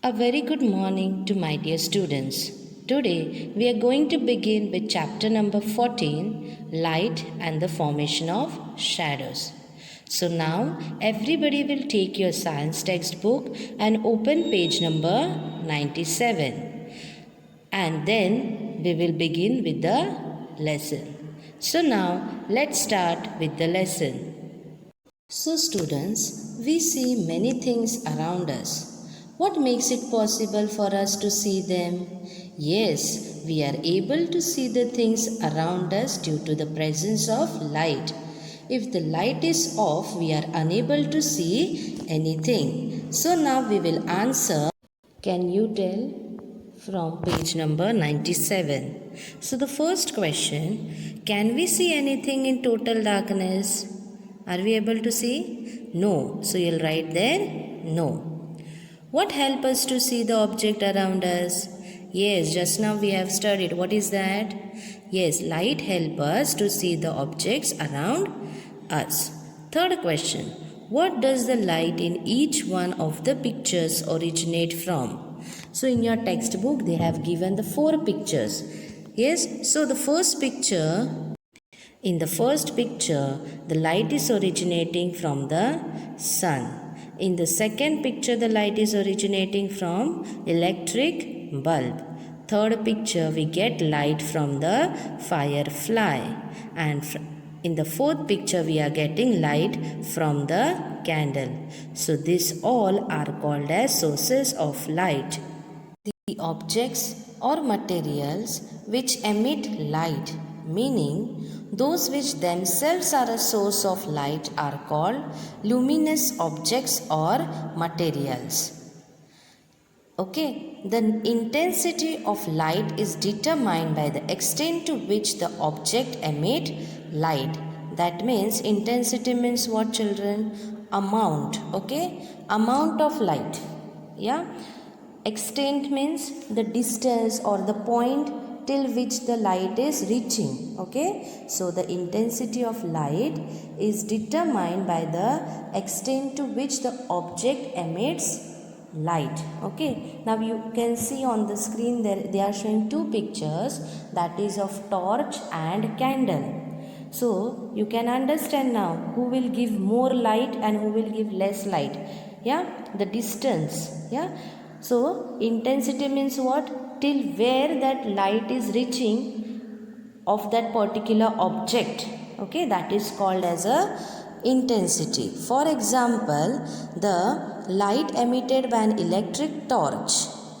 A very good morning to my dear students. Today we are going to begin with chapter number 14, Light and the Formation of Shadows. So now everybody will take your science textbook and open page number 97. And then we will begin with the lesson. So now let's start with the lesson. So, students, we see many things around us. What makes it possible for us to see them? Yes, we are able to see the things around us due to the presence of light. If the light is off, we are unable to see anything. So, now we will answer. Can you tell? From page number 97. So, the first question, can we see anything in total darkness? Are we able to see? No. So you'll write there no. What help us to see the object around us? Yes, just now we have studied. What is that? Yes, light help us to see the objects around us. Third question. What does the light in each one of the pictures originate from? So in your textbook they have given the 4 pictures. Yes, so the first picture, in the first picture, the light is originating from the sun. In the second picture, the light is originating from electric bulb. Third picture, we get light from the firefly. And in the fourth picture, we are getting light from the candle. So, these all are called as sources of light. The objects or materials which emit light, meaning those which themselves are a source of light, are called luminous objects or materials. Okay, the intensity of light is determined by the extent to which the object emits light. That means intensity means what, children? Amount. Okay, amount of light. Yeah. Extent means the distance or the point till which the light is reaching. Okay, so the intensity of light is determined by the extent to which the object emits light. Okay, now you can see on the screen there they are showing 2 pictures, that is of torch and candle. So you can understand now who will give more light and who will give less light. Yeah, the distance. Yeah, so intensity means what? Till where that light is reaching of that particular object. Okay, that is called as a intensity. For example, the light emitted by an electric torch,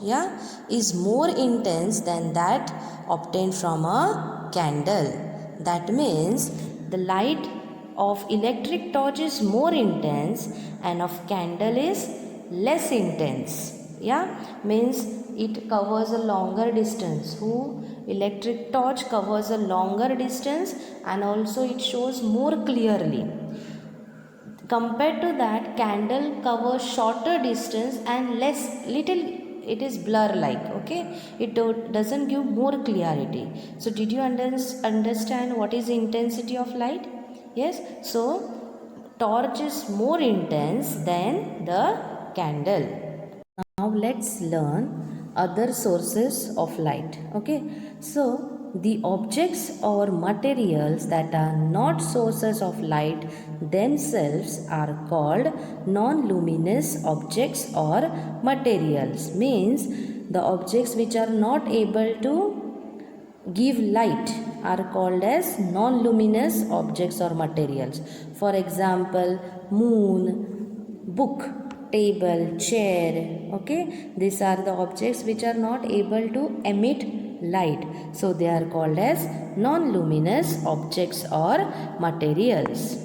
yeah, is more intense than that obtained from a candle. That means the light of electric torch is more intense and of candle is less intense. Yeah, means it covers a longer distance. Electric torch covers a longer distance and also it shows more clearly. Compared to that, candle covers shorter distance and less, little it is blur like. Okay, it doesn't give more clarity. So did you understand what is the intensity of light? Yes, so torch is more intense than the candle. Now let's learn other sources of light. Okay, so the objects or materials that are not sources of light themselves are called non-luminous objects or materials. Means the objects which are not able to give light are called as non-luminous objects or materials. For example, moon, book, table, chair. Okay, these are the objects which are not able to emit light, so they are called as non-luminous objects or materials.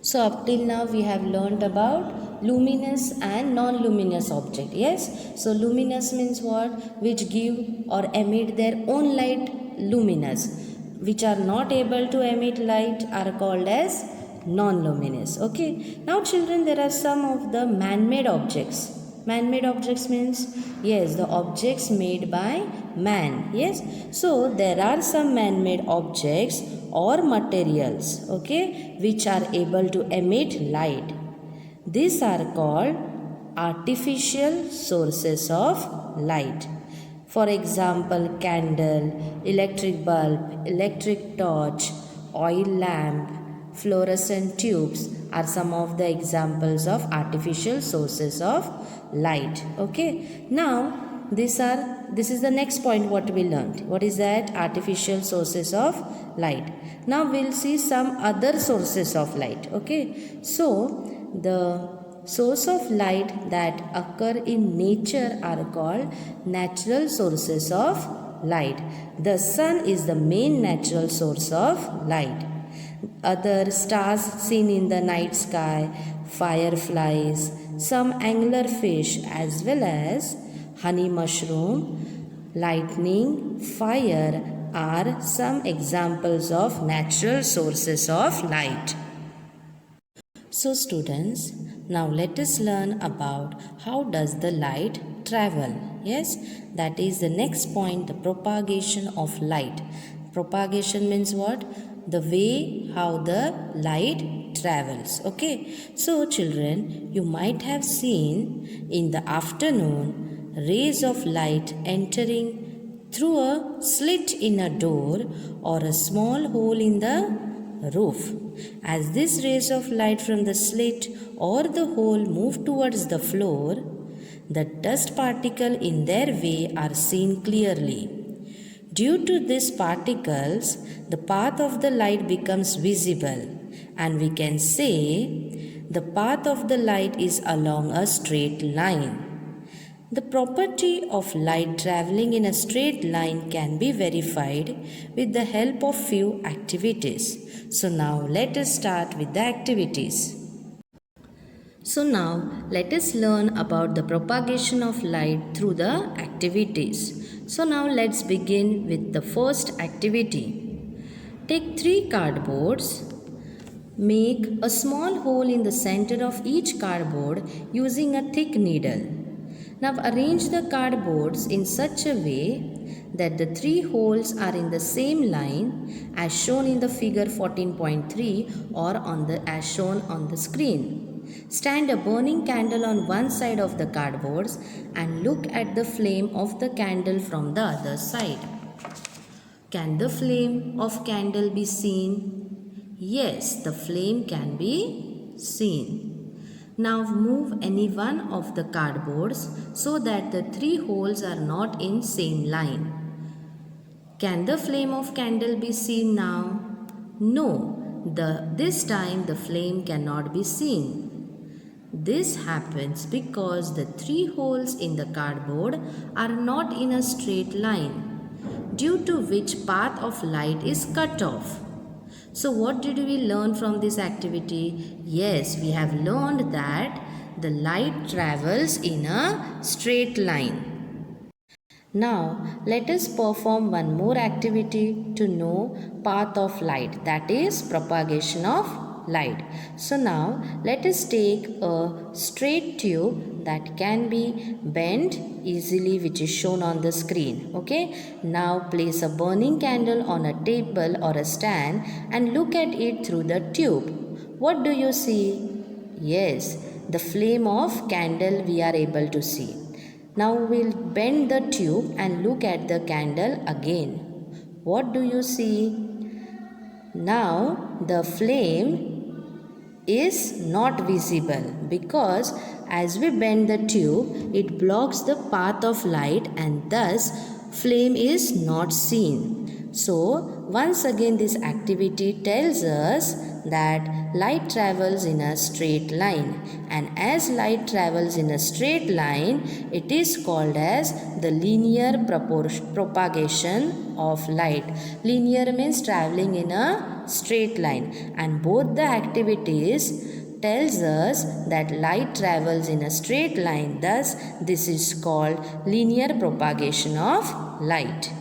So up till now we have learned about luminous and non-luminous object. Yes, so luminous means what? Which give or emit their own light. Luminous, which are not able to emit light, are called as non-luminous. Okay, now children, there are some of the man-made objects. Man-made objects means, yes, the objects made by man. Yes, so there are some man-made objects or materials, okay, which are able to emit light. These are called artificial sources of light. For example, candle, electric bulb, electric torch, oil lamp, fluorescent tubes are some of the examples of artificial sources of light. Okay. Now, this is the next point what we learned. What is that? Artificial sources of light. Now we'll see some other sources of light. Okay. So, the source of light that occur in nature are called natural sources of light. The sun is the main natural source of light. Other stars seen in the night sky, fireflies, some anglerfish as well as honey mushroom, lightning, fire are some examples of natural sources of light. So students, now let us learn about how does the light travel. Yes, that is the next point, the propagation of light. Propagation means what? The way how the light travels. Okay, so children, you might have seen in the afternoon rays of light entering through a slit in a door or a small hole in the roof. As these rays of light from the slit or the hole move towards the floor, the dust particles in their way are seen clearly. Due to these particles, the path of the light becomes visible, and we can say the path of the light is along a straight line. The property of light traveling in a straight line can be verified with the help of few activities. So now let us start with the activities. So now let us learn about the propagation of light through the activities. So now let's begin with the first activity. Take 3 cardboards. Make a small hole in the center of each cardboard using a thick needle. Now arrange the cardboards in such a way that the 3 holes are in the same line as shown in the figure 14.3 or as shown on the screen. Stand a burning candle on one side of the cardboards and look at the flame of the candle from the other side. Can the flame of candle be seen? Yes, the flame can be seen. Now move any one of the cardboards so that the 3 holes are not in same line. Can the flame of candle be seen now? No, this time the flame cannot be seen. This happens because the 3 holes in the cardboard are not in a straight line, due to which path of light is cut off. So what did we learn from this activity? Yes, we have learned that the light travels in a straight line. Now let us perform one more activity to know path of light, that is propagation of light. So now let us take a straight tube that can be bent easily, which is shown on the screen. Okay, now place a burning candle on a table or a stand and look at it through the tube. What do you see? Yes, the flame of candle we are able to see. Now we'll bend the tube and look at the candle again. What do you see? Now the flame is not visible because as we bend the tube, it blocks the path of light and thus flame is not seen. So once again this activity tells us that light travels in a straight line, and as light travels in a straight line, it is called as the linear propagation of light. Linear means traveling in a straight line, and both the activities tells us that light travels in a straight line, thus this is called linear propagation of light.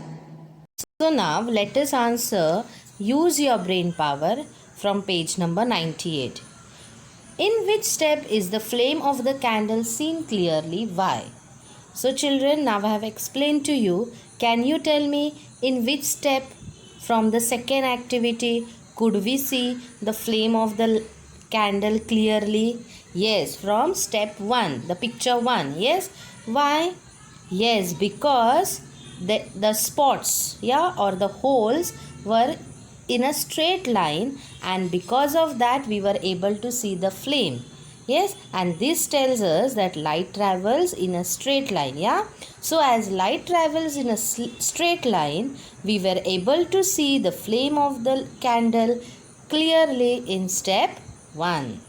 So now let us answer use your brain power from page number 98. In which step is the flame of the candle seen clearly? Why? So children, now I have explained to you. Can you tell me in which step from the second activity could we see the flame of the candle clearly? Yes, from step 1, the picture 1. Yes, why? Yes, because the spots, yeah, or the holes were in a straight line, and because of that we were able to see the flame. Yes, and this tells us that light travels in a straight line. Yeah, so as light travels in a straight line, we were able to see the flame of the candle clearly in step 1.